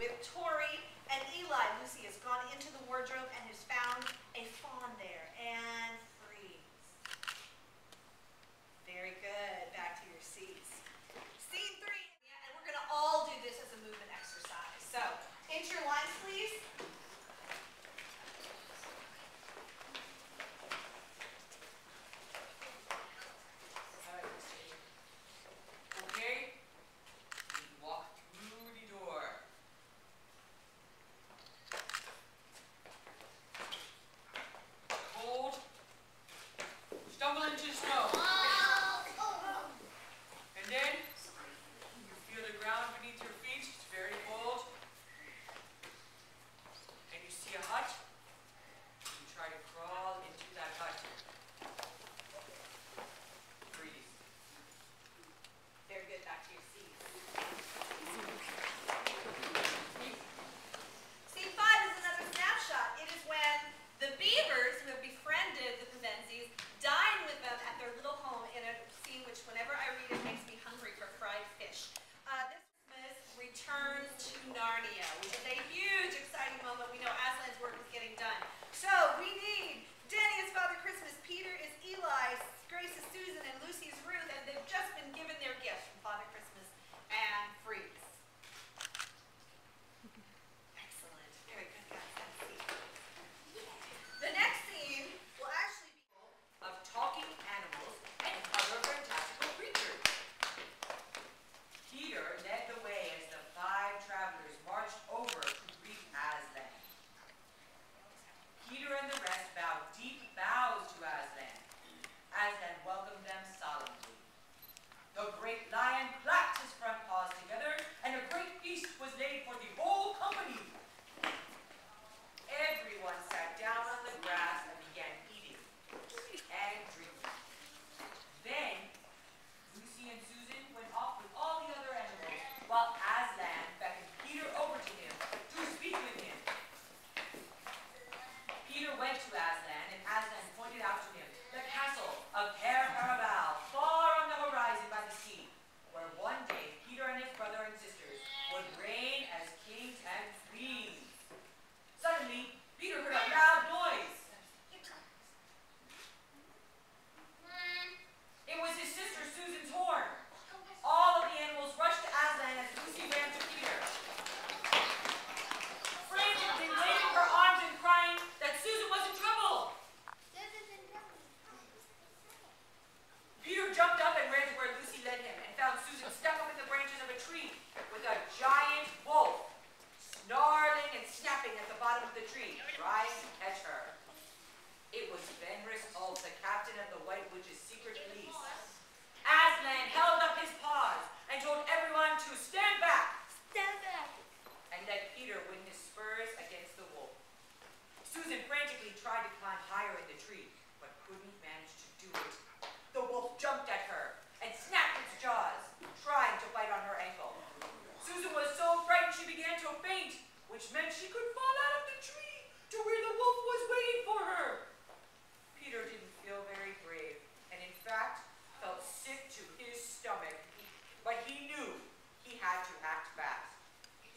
With Tori and Eli, Lucy has gone into the wardrobe and has found a fawn there. And freeze. Very good. Back to your seats. Scene 3. And we're going to all do this as a movement exercise. So, into your lines, please. Stumble into snow. And then you feel the ground beneath your feet. It's very cold. And you see a hut. You try to crawl into that hut. Breathe. Very good. Back to your seats. Scene 5 is another snapshot. It is when the beavers who have befriended the Pevensies dine with them at their little home in a scene which, whenever I read it, makes me hungry for fried fish. This Christmas returns to Narnia, which is a huge, exciting moment. We know Aslan's work is getting done. So we need Danny is Father Christmas, Peter is Eli, Grace is Susan, and Lucy is Ruth, and they've just been given their gifts from Father Christmas and freeze. Excellent. Very good, guys. That's it. The next scene will actually be Of talking animals and other fantastical creatures. Peter led the way as the 5 travelers marched over to greet Aslan. Peter and the rest bowed deep bows to Aslan. Aslan welcomed them solemnly. The great lion clapped his front paws together, and a great feast was laid for the whole company. Everyone sat down on the grass and began eating and drinking. Then, Lucy and Susan went off with all the other animals, while Aslan beckoned Peter over to him to speak with him. Peter went to Aslan, and Aslan pointed out to him the castle of Caer-Arabal, far on the horizon by the sea, where one day Peter and his brother and sisters would reign as kings and queens. Suddenly, Peter heard a loud noise. It was his sister Susan's horn. All of the animals rushed to Aslan as Lucy ran to Peter, frantically waving her arms and crying that Susan was in trouble. Peter jumped up and ran to where Lucy led him and found Susan stuck up in the branches of a tree with a giant wolf snarling and snapping at the bottom of the tree, trying to catch her. It was Fenris Holt, the captain of the White Witch's secret police. Aslan held up his paws and told everyone to stand back. Stand back. And let Peter win his spurs against the wolf. Susan frantically tried to climb higher in the tree, but couldn't manage to do it. The wolf jumped at her and snapped its jaws, trying to bite on her ankle. Susan was so frightened she began to faint, which meant she could fall out of the tree to where the wolf was waiting for her. Peter didn't feel very brave, and in fact, felt sick to his stomach. But he knew he had to act fast.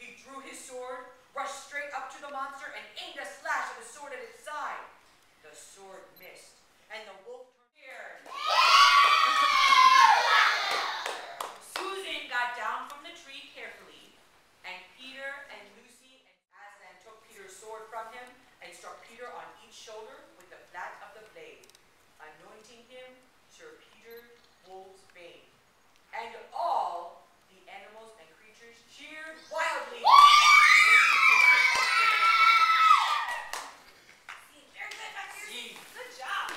He drew his sword, rushed straight up to the monster, and aimed a slash of the sword at its side. The sword missed, and the wolf turned scared. Susan got down from the tree carefully, and Peter and Lucy and Aslan took Peter's sword from him and struck Peter on each shoulder with the flat of the blade, anointing him Sir Peter Wolf's bane. And all the animals and creatures cheered wildly. very good. Back to your Scene. seats. Good job.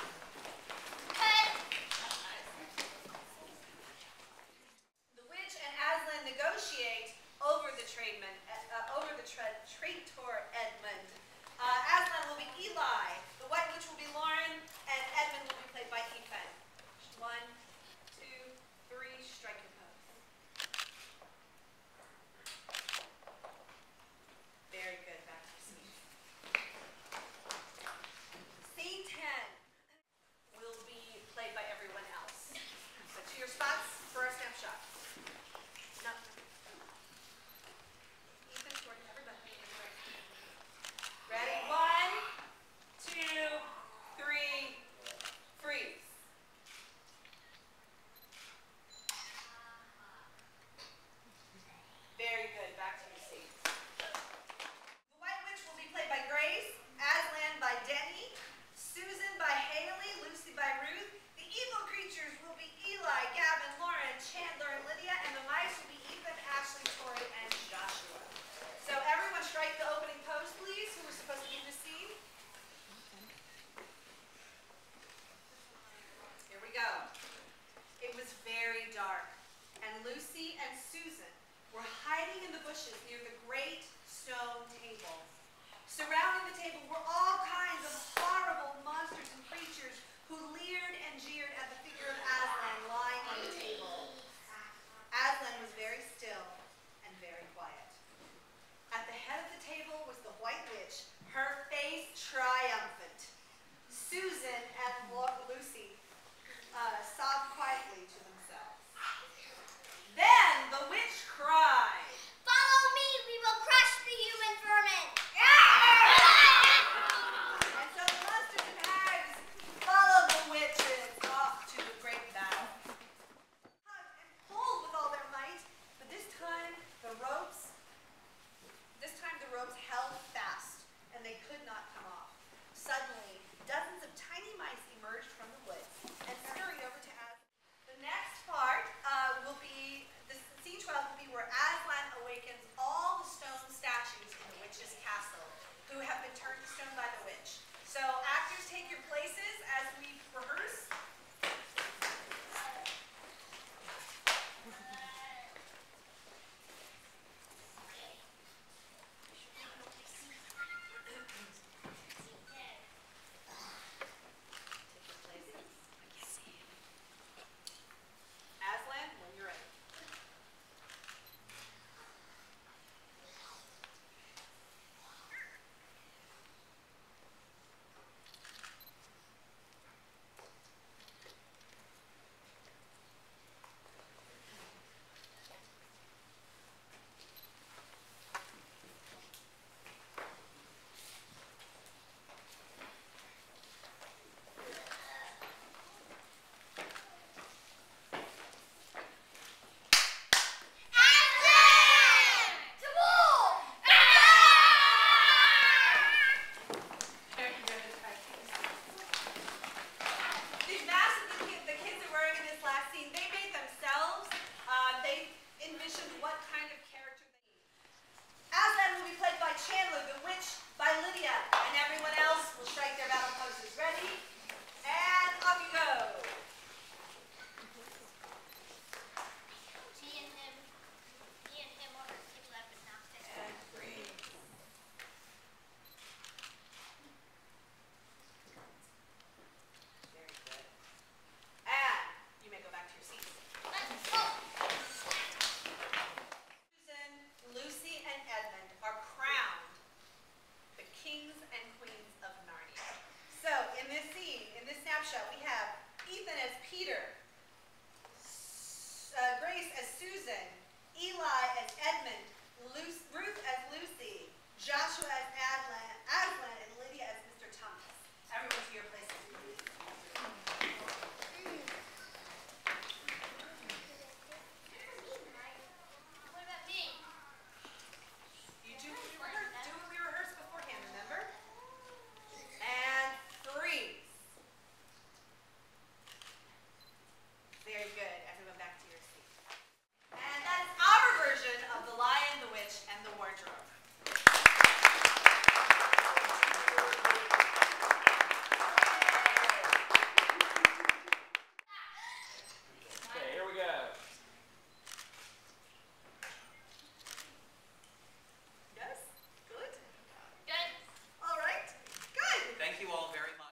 The witch and Aslan negotiate over the traitor Edmund. Aslan will be Eli.